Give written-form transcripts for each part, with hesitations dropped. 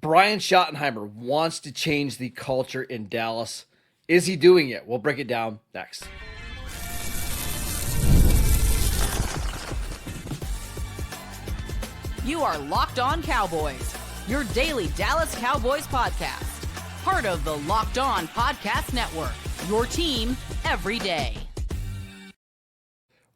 Brian Schottenheimer wants to change the culture in Dallas. Is he doing it? We'll break it down next. You are Locked On Cowboys, your daily Dallas Cowboys podcast. Part of the Locked On Podcast Network, your team every day.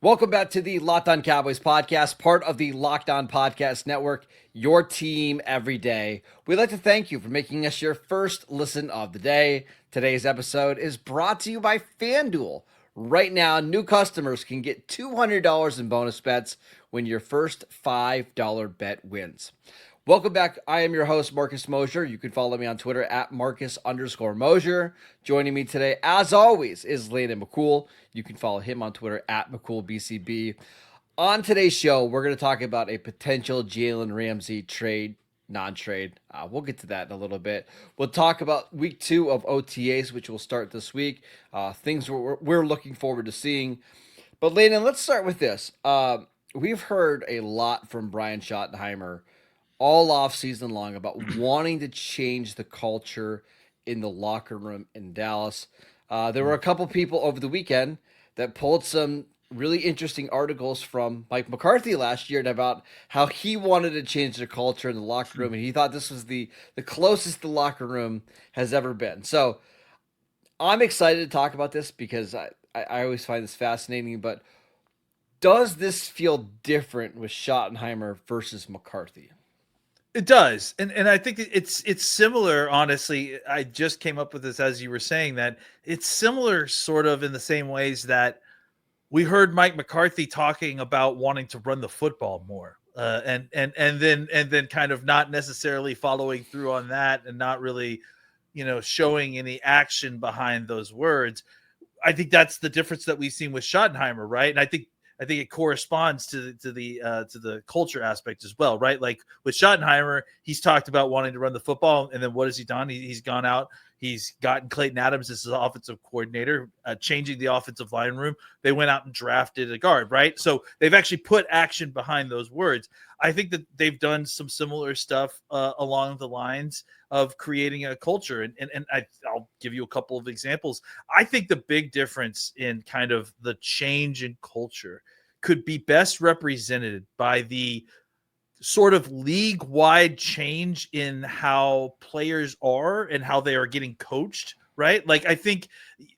Welcome back to the Locked On Cowboys podcast, part of the Locked On Podcast Network, your team every day. We'd like to thank you for making us your first listen of the day. Today's episode is brought to you by FanDuel. Right now, new customers can get $200 in bonus bets when your first $5 bet wins. Welcome back. I am your host, Marcus Moser. You can follow me on Twitter at Marcus_Moser. Joining me today, as always, is Landon McCool. You can follow him on Twitter at McCoolBCB. On today's show, we're going to talk about a potential Jaylen Ramsay trade, non-trade. We'll get to that in a little bit. We'll talk about week 2 of OTAs, which will start this week. Things we're looking forward to seeing. But Landon, let's start with this. We've heard a lot from Brian Schottenheimer all off season long about wanting to change the culture in the locker room in Dallas. There were a couple people over the weekend that pulled some really interesting articles from Mike McCarthy last year about how he wanted to change the culture in the locker room, and he thought this was the closest the locker room has ever been. So I'm excited to talk about this because I always find this fascinating, but does this feel different with Schottenheimer versus McCarthy? It does. And I think it's similar, honestly. I just came up with this as you were saying that. It's similar sort of in the same ways that we heard Mike McCarthy talking about wanting to run the football more. And then kind of not necessarily following through on that and not really, showing any action behind those words. I think that's the difference that we've seen with Schottenheimer, right? And I think it corresponds to the culture aspect as well, right? Like with Schottenheimer, he's talked about wanting to run the football, and then what has he done? He's gone out, he's gotten Clayton Adams as his offensive coordinator, changing the offensive line room. They went out and drafted a guard, right? So they've actually put action behind those words. I think that they've done some similar stuff along the lines of creating a culture. And I'll give you a couple of examples. I think the big difference in kind of the change in culture could be best represented by the sort of league-wide change in how players are and how they are getting coached, right? Like, I think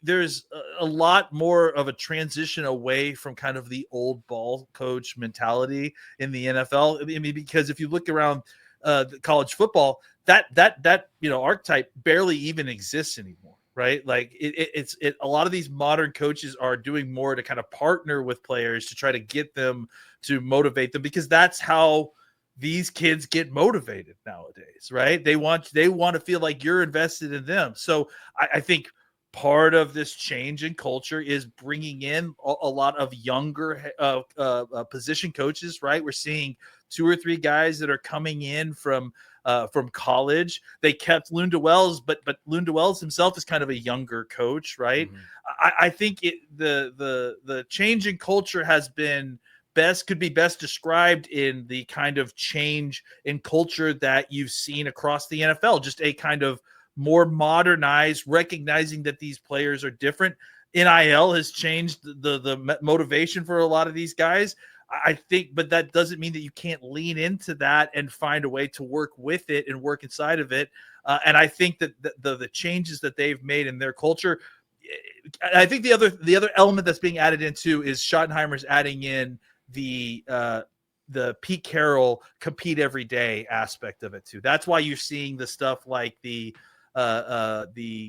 there's a lot more of a transition away from kind of the old ball coach mentality in the NFL. I mean, because if you look around the college football, that archetype barely even exists anymore, right? Like it's a lot of these modern coaches are doing more to kind of partner with players to try to get them to motivate them, because that's how these kids get motivated nowadays, right? They want to feel like you're invested in them. So I think part of this change in culture is bringing in a lot of younger position coaches, right? We're seeing 2 or 3 guys that are coming in from college. They kept Lundewells, but Lundewells himself is kind of a younger coach, right? Mm-hmm. I think the change in culture could be best described in the kind of change in culture that you've seen across the NFL, just a kind of more modernized, recognizing that these players are different. NIL has changed the motivation for a lot of these guys, I think, but that doesn't mean that you can't lean into that and find a way to work with it and work inside of it. And I think that the changes that they've made in their culture, I think the other element that's being added into is Schottenheimer's adding in the Pete Carroll compete every day aspect of it too. That's why you're seeing the stuff like the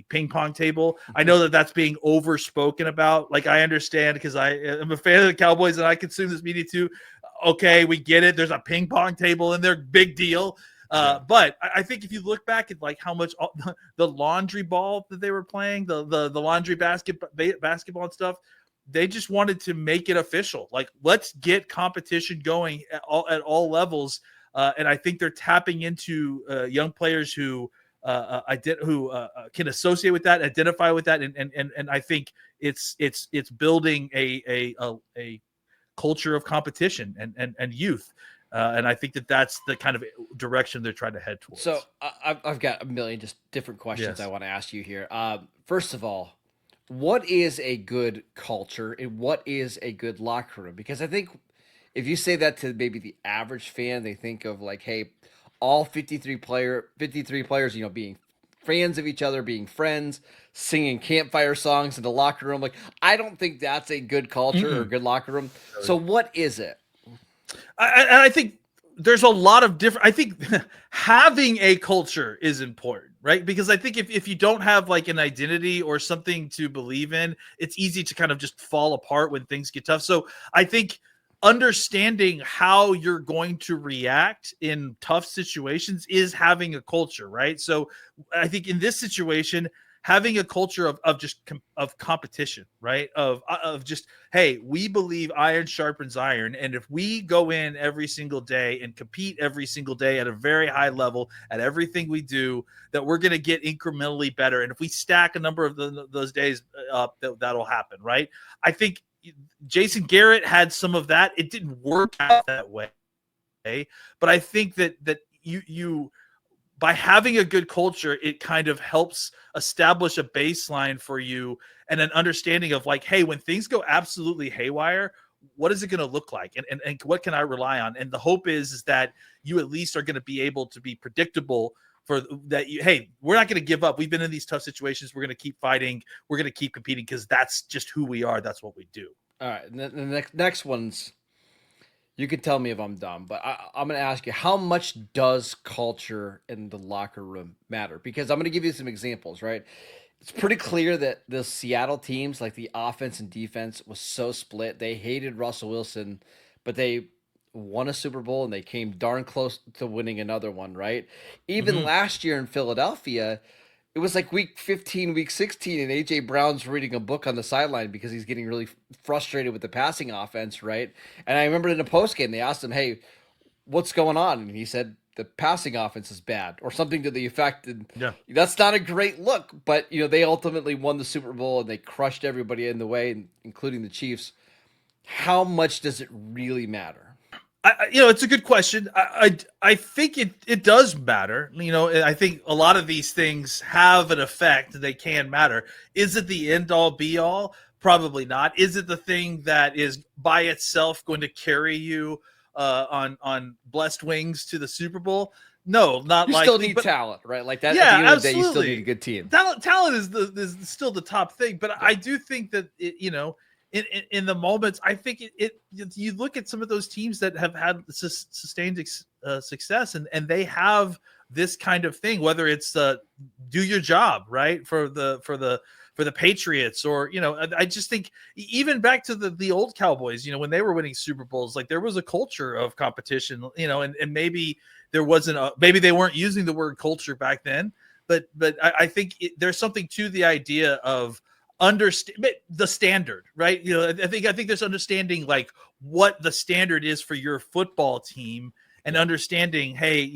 ping pong table. I know that's being overspoken about. Like, I understand, because I am a fan of the Cowboys and I consume this media too. Okay, we get it. There's a ping pong table and they're big deal. But I think if you look back at like how much the laundry ball that they were playing, the laundry basketball and stuff, they just wanted to make it official. Like, let's get competition going at all levels. And I think they're tapping into young players who can associate with that, identify with that, and I think it's building a culture of competition and youth. And I think that that's the kind of direction they're trying to head towards. So I've got a million just different questions Yes. I want to ask you here. First of all, what is a good culture and what is a good locker room? Because I think if you say that to maybe the average fan, they think of like, hey, all 53 players, being fans of each other, being friends, singing campfire songs in the locker room. Like, I don't think that's a good culture or a good locker room. So what is it? I think there's a lot of different. I think having a culture is important, right? Because I think if you don't have like an identity or something to believe in, it's easy to kind of just fall apart when things get tough. So I think understanding how you're going to react in tough situations is having a culture, right? So I think in this situation, having a culture of competition, right? Of just, hey, we believe iron sharpens iron, and if we go in every single day and compete every single day at a very high level at everything we do, that we're going to get incrementally better. And if we stack a number of those days up, that'll happen, right? I think Jason Garrett had some of that. It didn't work out that way, but I think that you by having a good culture, it kind of helps establish a baseline for you and an understanding of like, hey, when things go absolutely haywire, what is it going to look like? And what can I rely on? And the hope is that you at least are going to be able to be predictable for that. Hey, we're not going to give up. We've been in these tough situations. We're going to keep fighting. We're going to keep competing because that's just who we are. That's what we do. All right. And the next one's, you can tell me if I'm dumb, but I'm going to ask you, how much does culture in the locker room matter? Because I'm going to give you some examples, right? It's pretty clear that the Seattle teams, like the offense and defense, was so split. They hated Russell Wilson, but they won a Super Bowl and they came darn close to winning another one, right? Even last year in Philadelphia, it was like week 15, week 16, and A.J. Brown's reading a book on the sideline because he's getting really frustrated with the passing offense, right? And I remember in a postgame, they asked him, hey, what's going on? And he said, the passing offense is bad, or something to the effect. And that's not a great look, but they ultimately won the Super Bowl and they crushed everybody in the way, including the Chiefs. How much does it really matter? It's a good question. I think it does matter. I think a lot of these things have an effect. They can matter. Is it the end all be all? Probably not. Is it the thing that is by itself going to carry you on blessed wings to the Super Bowl? No, not you likely. You still need talent, right? Like that. Yeah, at the end absolutely. Of the day, you still need a good team. Talent is still the top thing, but I do think that in the moments, I think you look at some of those teams that have had sustained success, and they have this kind of thing, whether it's do your job, right, for the Patriots, or I just think even back to the old Cowboys, when they were winning Super Bowls, like there was a culture of competition, and maybe there wasn't maybe they weren't using the word culture back then, but I think there's something to the idea of understand the standard, right? I think there's understanding like what the standard is for your football team, and understanding, hey,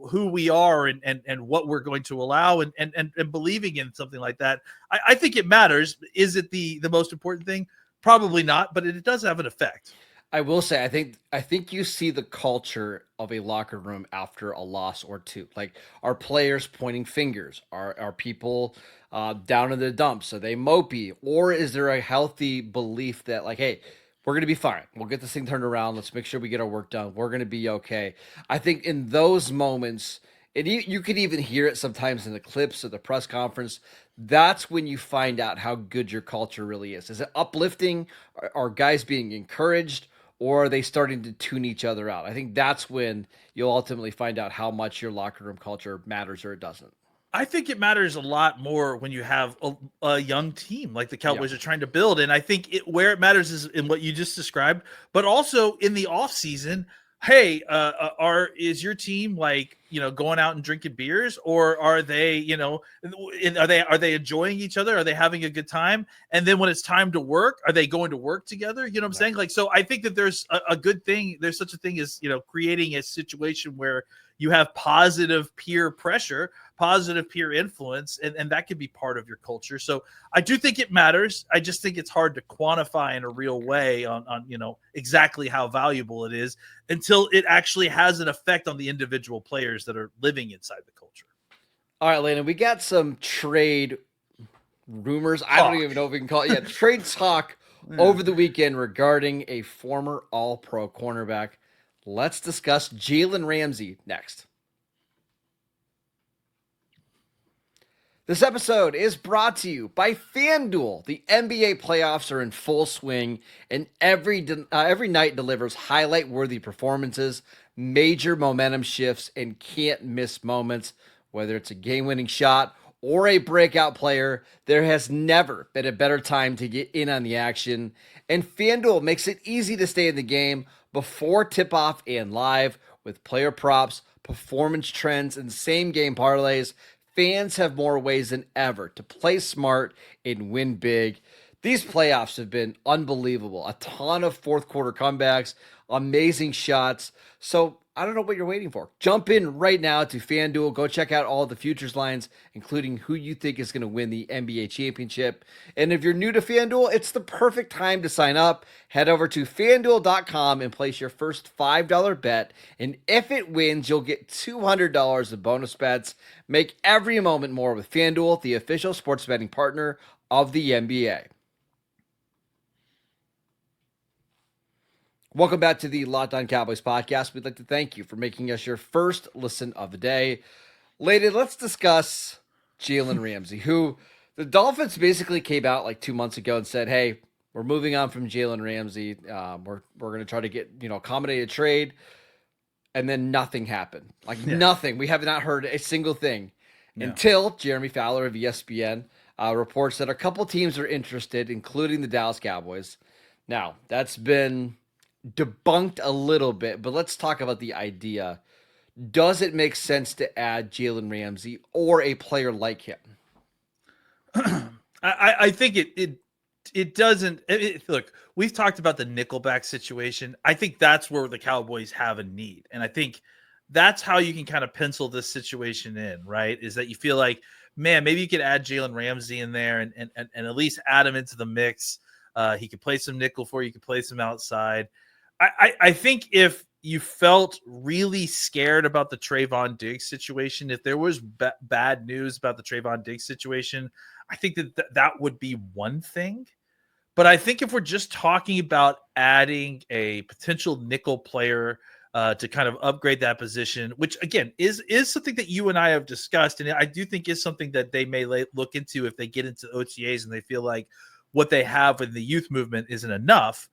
who we are and what we're going to allow, and believing in something like that. I think it matters. Is it the most important thing? Probably not, but it does have an effect. I will say, I think you see the culture of a locker room after a loss or two. Like, are players pointing fingers? Are people down in the dumps? Are they mopey? Or is there a healthy belief that, like, hey, we're going to be fine. We'll get this thing turned around. Let's make sure we get our work done. We're going to be okay. I think in those moments, and you could even hear it sometimes in the clips of the press conference, that's when you find out how good your culture really is. Is it uplifting? Are guys being encouraged? Or are they starting to tune each other out? I think that's when you'll ultimately find out how much your locker room culture matters or it doesn't. I think it matters a lot more when you have a young team like the Cowboys are trying to build. And I think where it matters is in what you just described, but also in the off season. Hey, is your team like, going out and drinking beers, or are they, are they enjoying each other? Are they having a good time? And then when it's time to work, are they going to work together? You know what I'm saying? Like, so I think that there's a good thing. There's such a thing as, creating a situation where you have positive peer pressure, positive peer influence, and that could be part of your culture. So I do think it matters. I just think it's hard to quantify in a real way on exactly how valuable it is until it actually has an effect on the individual players that are living inside the culture. All right, Landon, we got some trade rumors. I don't even know if we can call it. Yeah, trade talk over the weekend regarding a former All-Pro cornerback. Let's discuss Jaylen Ramsay next. This episode is brought to you by FanDuel. The NBA playoffs are in full swing, and every night delivers highlight-worthy performances, major momentum shifts, and can't-miss moments. Whether it's a game-winning shot or a breakout player, there has never been a better time to get in on the action. And FanDuel makes it easy to stay in the game before tip-off and live with player props, performance trends, and same-game parlays. Fans have more ways than ever to play smart and win big. These playoffs have been unbelievable. A ton of fourth quarter comebacks, amazing shots. So I don't know what you're waiting for. Jump in right now to FanDuel. Go check out all the futures lines, including who you think is going to win the NBA championship. And if you're new to FanDuel, it's the perfect time to sign up. Head over to FanDuel.com and place your first $5 bet. And if it wins, you'll get $200 of bonus bets. Make every moment more with FanDuel, the official sports betting partner of the NBA. Welcome back to the Locked On Cowboys podcast. We'd like to thank you for making us your first listen of the day. Landon, let's discuss Jalen Ramsay, who the Dolphins basically came out like 2 months ago and said, hey, we're moving on from Jalen Ramsay. We're going to try to get, accommodate a trade. And then nothing happened. Nothing. We have not heard a single thing until Jeremy Fowler of ESPN reports that a couple teams are interested, including the Dallas Cowboys. Now, that's been debunked a little bit, but let's talk about the idea. Does it make sense to add Jalen Ramsay or a player like him? I think it doesn't. Look, we've talked about the nickelback situation. I think that's where the Cowboys have a need, and I think that's how you can kind of pencil this situation in, right? Is that you feel like, man, maybe you could add Jalen Ramsay in there and at least add him into the mix. He could play some nickel for you, could play some outside. I think if you felt really scared about the Trayvon Diggs situation, if there was bad news about the Trayvon Diggs situation, I think that would be one thing. But I think if we're just talking about adding a potential nickel player to kind of upgrade that position, which again is something that you and I have discussed, and I do think is something that they may look into if they get into OTAs and they feel like what they have in the youth movement isn't enough.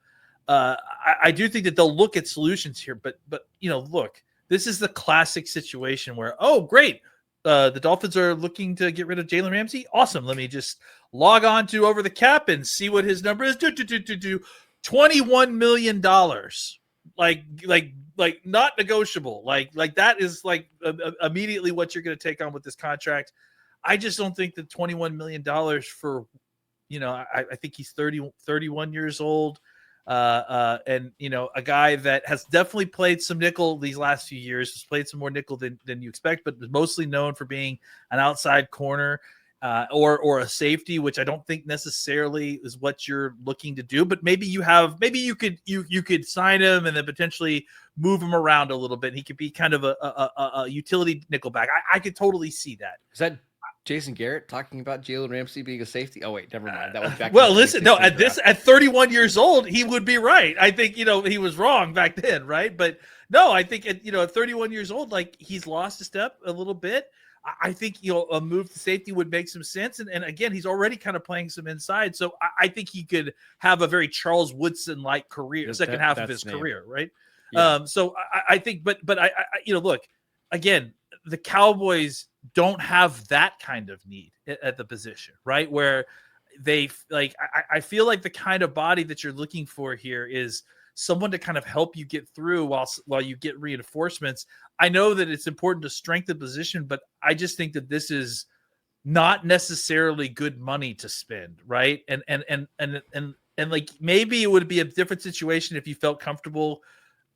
I do think that they'll look at solutions here, but look, this is the classic situation where, oh, great, the Dolphins are looking to get rid of Jalen Ramsay. Awesome. Let me just log on to Over the Cap and see what his number is. $21 million. Like not negotiable. Like that is like immediately what you're going to take on with this contract. I just don't think that $21 million for, I think he's 31 years old. And a guy that has definitely played some nickel these last few years, has played some more nickel than you expect, but was mostly known for being an outside corner or a safety, which I don't think necessarily is what you're looking to do. But maybe you could sign him and then potentially move him around a little bit. He could be kind of a utility nickelback. I could totally see that. Is that Jason Garrett talking about Jalen Ramsay being a safety? Oh wait, never mind. That was back. Well, listen, no, at 31 years old, he would be right. I think he was wrong back then, right? But no, I think at 31 years old, like he's lost a step a little bit. I think a move to safety would make some sense, and again, he's already kind of playing some inside, so I think he could have a very Charles Woodson like career, second half of his career, right? Yeah. So I think, but I look again, the Cowboys don't have that kind of need at the position, right? Where they I feel like the kind of body that you're looking for here is someone to kind of help you get through while you get reinforcements. I know that it's important to strengthen position, but I just think that this is not necessarily good money to spend, right? And like maybe it would be a different situation if you felt comfortable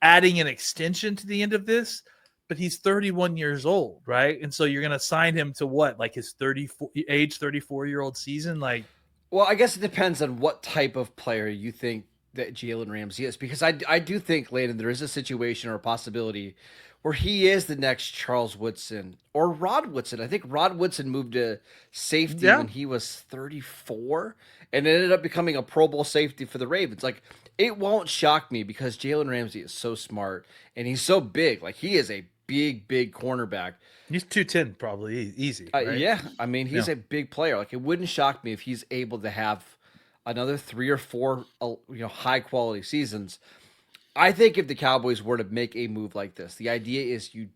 adding an extension to the end of this, but he's 31 years old, right? And so you're going to sign him to what, like his 34-year-old season? Like, well, I guess it depends on what type of player you think that Jaylen Ramsey is, because I do think, Landon, there is a situation or a possibility where he is the next Charles Woodson or Rod Woodson. I think Rod Woodson moved to safety when he was 34 and ended up becoming a Pro Bowl safety for the Ravens. Like, it won't shock me because Jaylen Ramsey is so smart and he's so big. Like, he is a big cornerback. He's 210 probably easy. Right? Yeah, I mean, he's a big player. Like, it wouldn't shock me if he's able to have another 3 or 4 high quality seasons. I think if the Cowboys were to make a move like this, the idea is you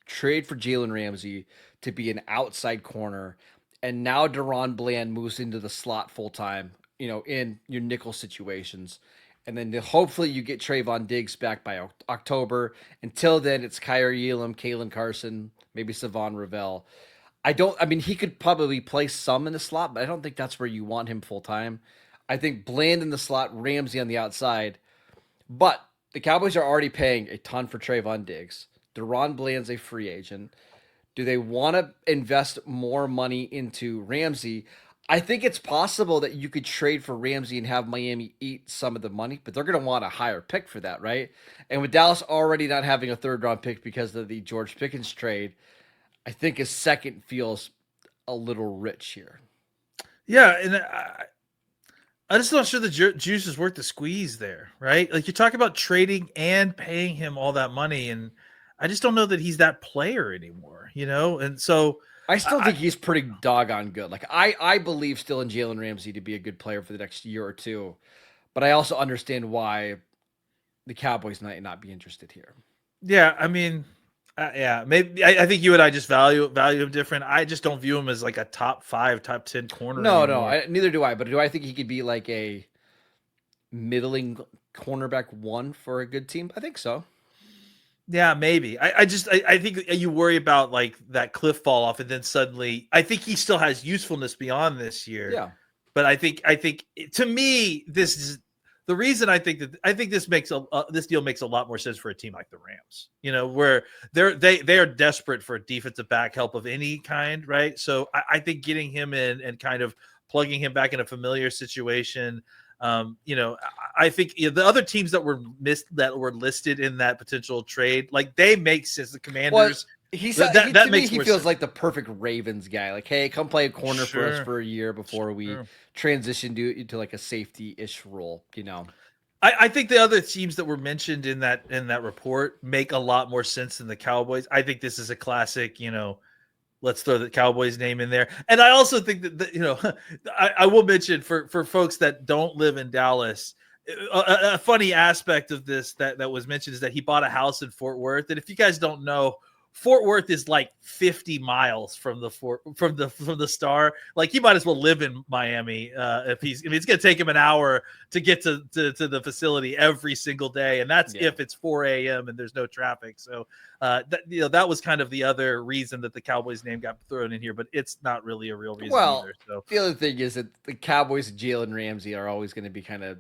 trade for Jalen Ramsey to be an outside corner, and now Deron Bland moves into the slot full time, in your nickel situations. And then hopefully you get Trayvon Diggs back by October. Until then, it's Kyrie Elam, Kalen Carson, maybe Savon Ravel. He could probably play some in the slot, but I don't think that's where you want him full time. I think Bland in the slot, Ramsey on the outside. But the Cowboys are already paying a ton for Trayvon Diggs. Deron Bland's a free agent. Do they want to invest more money into Ramsey? I think it's possible that you could trade for Ramsey and have Miami eat some of the money, but they're going to want a higher pick for that, right? And with Dallas already not having a third-round pick because of the George Pickens trade, I think his second feels a little rich here. Yeah, and I'm just not sure the juice is worth the squeeze there, right? Like, you talk about trading and paying him all that money, and I just don't know that he's that player anymore, And so I still think he's pretty doggone good. Like, I believe still in Jaylen Ramsey to be a good player for the next year or two, but I also understand why the Cowboys might not be interested here. Yeah, I mean, maybe I think you and I just value him different. I just don't view him as like a top 5, top 10 corner. No, neither do I. But do I think he could be like a middling cornerback 1 for a good team? I think so. Yeah, maybe. I think you worry about like that cliff fall off, and then suddenly I think he still has usefulness beyond this year. Yeah, but I think to me this is the reason I think this this deal makes a lot more sense for a team like the Rams. Where they are desperate for a defensive back help of any kind, right? So I think getting him in and kind of plugging him back in a familiar situation. I think the other teams that were listed in that potential trade, like, they make sense. The Commanders, he feels like the perfect Ravens guy. Like, hey, come play a corner for us for a year before we transition to like a safety-ish role. I think the other teams that were mentioned in that report make a lot more sense than the Cowboys. I think this is a classic, let's throw the Cowboys name in there. And I also think that, I will mention for folks that don't live in Dallas, a funny aspect of this that was mentioned is that he bought a house in Fort Worth. And if you guys don't know, Fort Worth is like 50 miles from the Star. Like, he might as well live in Miami if it's going to take him an hour to get to the facility every single day, and that's if it's 4 a.m. and there's no traffic. So that was kind of the other reason that the Cowboys name got thrown in here, but it's not really a real reason either. So the other thing is that the Cowboys and Jalen Ramsey are always going to be kind of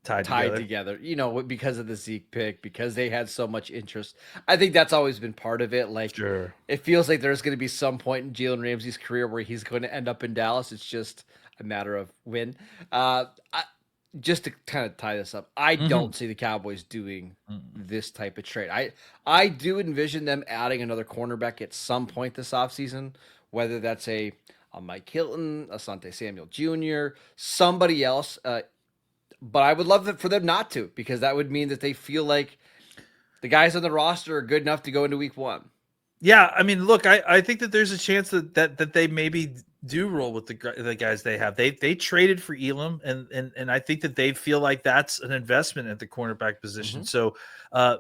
tied together, because of the Zeke pick, because they had so much interest. I think that's always been part of it. Like, It feels like there's going to be some point in Jalen Ramsey's career where he's going to end up in Dallas. It's just a matter of when. Just to kind of tie this up, I don't see the Cowboys doing this type of trade. I do envision them adding another cornerback at some point this offseason, whether that's a Mike Hilton, Asante Samuel Jr., somebody else. But I would love for them not to, because that would mean that they feel like the guys on the roster are good enough to go into week 1. Yeah, I mean, look, I think that there's a chance that they maybe do roll with the guys they have. They traded for Elam, and I think that they feel like that's an investment at the cornerback position. So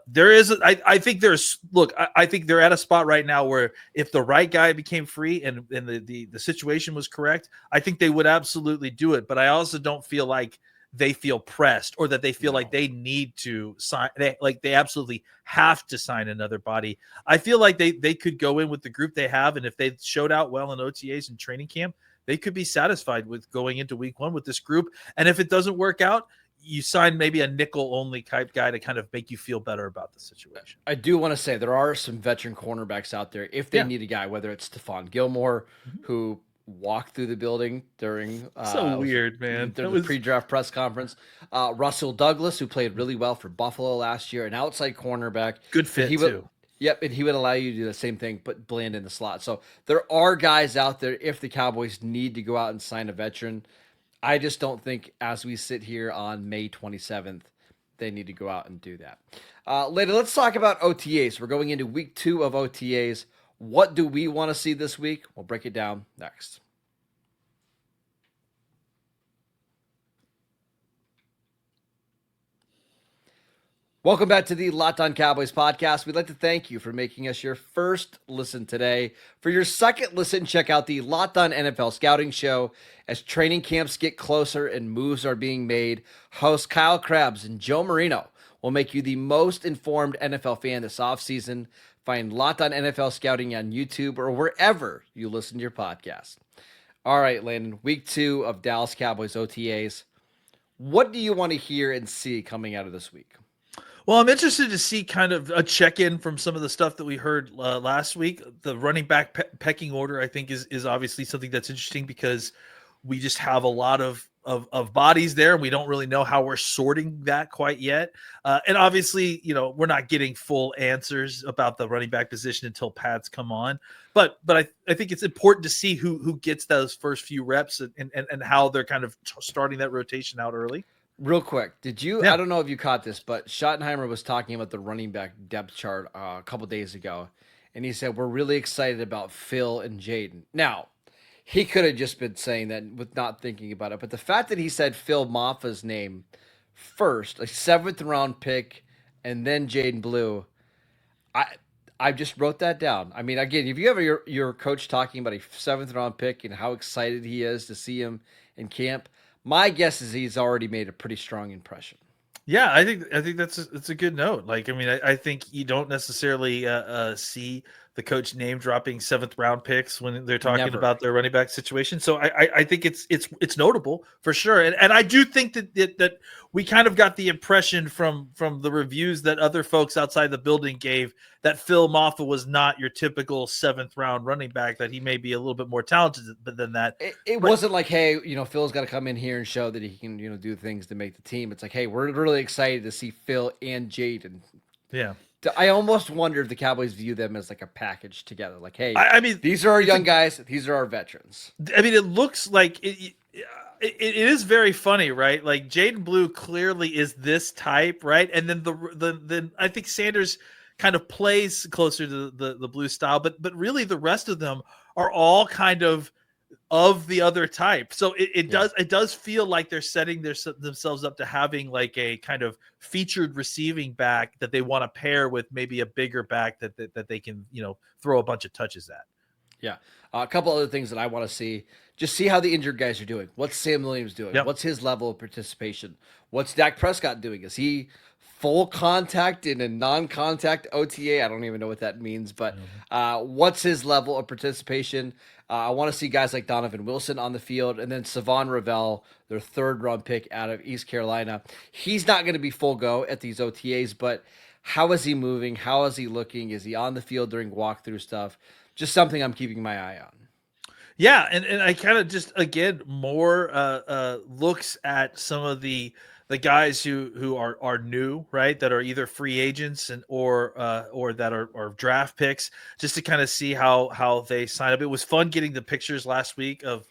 there is, I think they're at a spot right now where if the right guy became free and the situation was correct, I think they would absolutely do it. But I also don't feel like they feel pressed or that they feel like they need to sign. They absolutely have to sign another body. I feel like they could go in with the group they have, and if they showed out well in OTAs and training camp, they could be satisfied with going into week 1 with this group. And if it doesn't work out, you sign maybe a nickel only type guy to kind of make you feel better about the situation. I do want to say there are some veteran cornerbacks out there if they need a guy, whether it's Stephon Gilmore, who walked through the building during so weird, man. During the pre-draft press conference. Russell Douglas, who played really well for Buffalo last year, an outside cornerback. Good fit too. Yep, and he would allow you to do the same thing, but blend in the slot. So there are guys out there if the Cowboys need to go out and sign a veteran. I just don't think as we sit here on May 27th, they need to go out and do that. Later, let's talk about OTAs. We're going into week 2 of OTAs. What do we want to see this week? We'll break it down next. Welcome back to the Locked On Cowboys podcast. We'd like to thank you for making us your first listen today. For your second listen, check out the Locked On NFL Scouting Show. As training camps get closer and moves are being made, hosts Kyle Krabs and Joe Marino will make you the most informed NFL fan this offseason. Find Locked On NFL Scouting on YouTube or wherever you listen to your podcast. All right, Landon, week 2 of Dallas Cowboys OTAs. What do you want to hear and see coming out of this week? Well, I'm interested to see kind of a check-in from some of the stuff that we heard last week. The running back pecking order, I think, is obviously something that's interesting because we just have a lot of bodies there, and we don't really know how we're sorting that quite yet. And obviously, we're not getting full answers about the running back position until pads come on. But I think it's important to see who gets those first few reps and how they're kind of starting that rotation out early. Real quick, did you? Yeah. I don't know if you caught this, but Schottenheimer was talking about the running back depth chart a couple days ago, and he said we're really excited about Phil and Jaydon. Now, he could have just been saying that with not thinking about it, but the fact that he said Phil Mafa's name first, a 7th round pick, and then Jaydon Blue, I just wrote that down. I mean, again, if you have your coach talking about a 7th round pick and how excited he is to see him in camp. My guess is he's already made a pretty strong impression. Yeah, I think that's a good note. I think you don't necessarily see the coach name dropping 7th round picks when they're talking about their running back situation. So I think it's notable for sure. And I do think that we kind of got the impression from the reviews that other folks outside the building gave that Phil Mafa was not your typical 7th round running back, that he may be a little bit more talented than that. It wasn't like, hey, Phil's got to come in here and show that he can, do things to make the team. It's like, hey, we're really excited to see Phil and Jaydon. Yeah. I almost wonder if the Cowboys view them as like a package together. Like, hey, these are our young guys. These are our veterans. I mean, it looks like it is very funny, right? Like Jaydon Blue clearly is this type, right? And then the I think Sanders kind of plays closer to the blue style, but really the rest of them are all kind of the other type. So it does feel like they're setting themselves up to having like a kind of featured receiving back that they want to pair with maybe a bigger back that they can, throw a bunch of touches at. Yeah. A couple other things that I want to see. Just see how the injured guys are doing. What's Sam Williams doing? Yep. What's his level of participation? What's Dak Prescott doing? Is he full contact in a non-contact OTA? I don't even know what that means, but what's his level of participation? I want to see guys like Donovan Wilson on the field, and then Savon Ravel, their 3rd round pick out of East Carolina. He's not going to be full go at these OTAs, but how is he moving? How is he looking? Is he on the field during walkthrough stuff? Just something I'm keeping my eye on. Yeah, and I kind of just, again, more looks at some of the guys who are new, right? That are either free agents or that are draft picks, just to kind of see how they sign up. It was fun getting the pictures last week of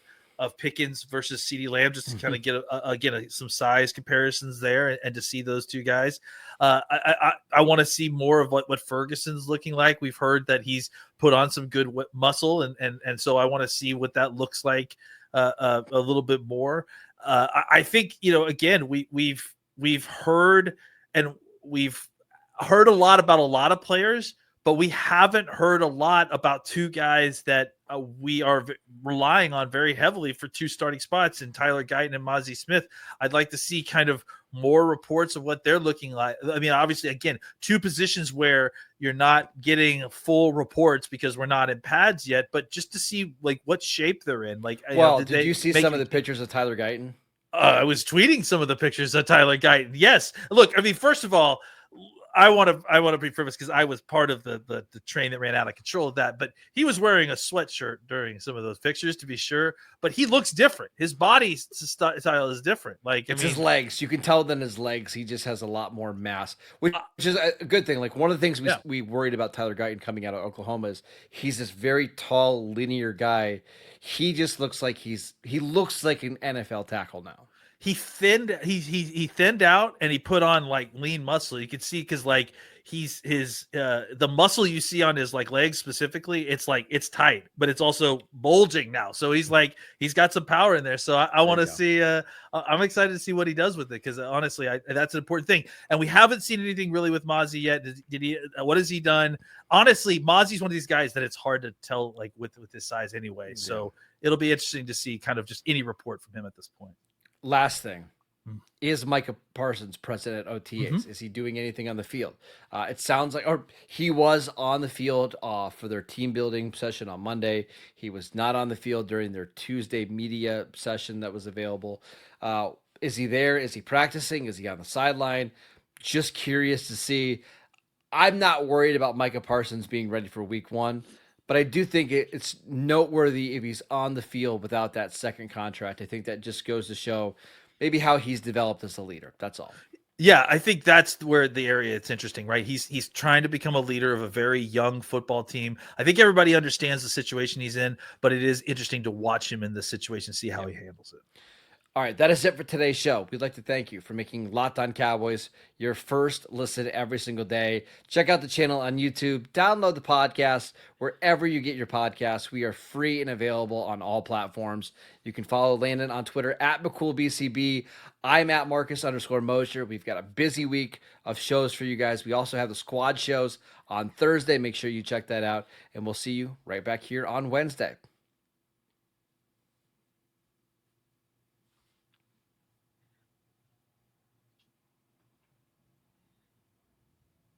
Pickens versus CeeDee Lamb, just to kind of get some size comparisons there and to see those two guys. I want to see more of what Ferguson's looking like. We've heard that he's put on some good muscle, and so I want to see what that looks like a little bit more. I think, again, we've heard a lot about a lot of players, but we haven't heard a lot about two guys that we are relying on very heavily for two starting spots in Tyler Guyton and Mazi Smith. I'd like to see kind of more reports of what they're looking like. I mean, obviously, again, two positions where you're not getting full reports because we're not in pads yet, but just to see like what shape they're in. Like, well, did you see some of the pictures of Tyler Guyton? I was tweeting some of the pictures of Tyler Guyton. Yes. Look, I mean, first of all, I want to be preface because I was part of the train that ran out of control of that. But he was wearing a sweatshirt during some of those pictures, to be sure. But he looks different. His body style is different. Like it's his legs. You can tell than his legs. He just has a lot more mass, which is a good thing. Like one of the things we worried about Tyler Guyton coming out of Oklahoma is he's this very tall, linear guy. He just looks like he looks like an NFL tackle now. He thinned out and he put on like lean muscle. You can see because like the muscle you see on his like legs specifically, it's like it's tight, but it's also bulging now. So he's got some power in there. So I want to see. I'm excited to see what he does with it because honestly, that's an important thing. And we haven't seen anything really with Mazi yet. Did he? What has he done? Honestly, Mozzie's one of these guys that it's hard to tell like with his size anyway. Yeah. So it'll be interesting to see kind of just any report from him at this point. Last thing, is Micah Parsons present at OTAs? Mm-hmm. Is he doing anything on the field? It sounds like, or he was on the field for their team building session on Monday. He was not on the field during their Tuesday media session that was available. Is he there? Is he practicing? Is he on the sideline? Just curious to see. I'm not worried about Micah Parsons being ready for week 1. But I do think it's noteworthy if he's on the field without that second contract. I think that just goes to show maybe how he's developed as a leader. That's all. Yeah, I think that's where the area it's interesting, right? He's trying to become a leader of a very young football team. I think everybody understands the situation he's in, but it is interesting to watch him in this situation, see how he handles it. All right, that is it for today's show. We'd like to thank you for making Locked On Cowboys your first listen every single day. Check out the channel on YouTube. Download the podcast wherever you get your podcasts. We are free and available on all platforms. You can follow Landon on Twitter at McCoolBCB. I'm at Marcus_Moser. We've got a busy week of shows for you guys. We also have the squad shows on Thursday. Make sure you check that out, and we'll see you right back here on Wednesday.